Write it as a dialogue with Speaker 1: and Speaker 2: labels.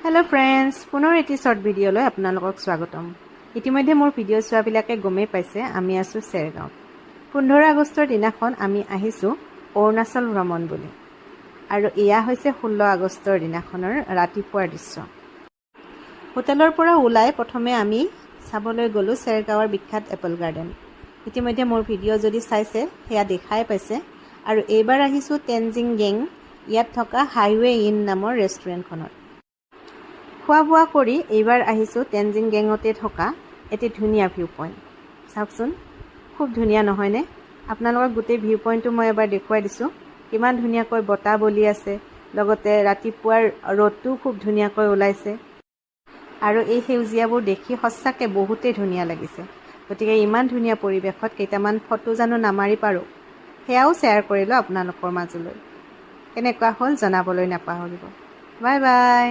Speaker 1: Hello friends पुनर eighty short video লৈ আপোনালোকক স্বাগতম। ইতিমধ্যে মোৰ ভিডিও চোৱাবিলাকে গমেই পাইছে আমি আছো চেৰগাঁও। 15 আগষ্টৰ দিনাখন আমি আহিছো অৰুণাচল ভ্ৰমণ বুলি। আৰু এয়া হৈছে 16 আগষ্টৰ দিনাখনৰ ৰাতিপুৱাৰ দৃশ্য। হোটেলৰ পৰা ওলাই প্ৰথমে আমি চাবলৈ গলো চেৰগাঁৱৰ বিখ্যাত এপল গাৰ্ডেন। ইতিমধ্যে মোৰ ভিডিও যদি চাইছে হেয়া দেখাই পাইছে। আৰু এইবাৰ আহিছো টেনজিং গেং ইয়াত থকা হাইৱে ইন নামৰ ৰেষ্টুৰেণ্টখনত। খোৱা বোৱা কৰি এইবাৰ আহিছো টেনজিং গেঙতে থকা এটি ধুনীয়া ভিউ পইণ্ট। চাওকচোন খুব ধুনীয়া নহয়নে? আপোনালোকক গোটেই ভিউ পইণ্টটো মই এবাৰ দেখুৱাই দিছোঁ। কিমান ধুনীয়াকৈ বতাহ বলি আছে, লগতে ৰাতিপুৱাৰ ৰ'দটো খুব ধুনীয়াকৈ ওলাইছে। আৰু এই সেউজীয়াবোৰ দেখি সঁচাকৈ বহুতেই ধুনীয়া লাগিছে। গতিকে ইমান ধুনীয়া পৰিৱেশত কেইটামান ফটো জানো নামাৰি পাৰোঁ, সেয়াও শ্বেয়াৰ কৰিলোঁ আপোনালোকৰ মাজলৈ। কেনেকুৱা হ'ল জনাবলৈ নাপাহৰিব। Bye bye.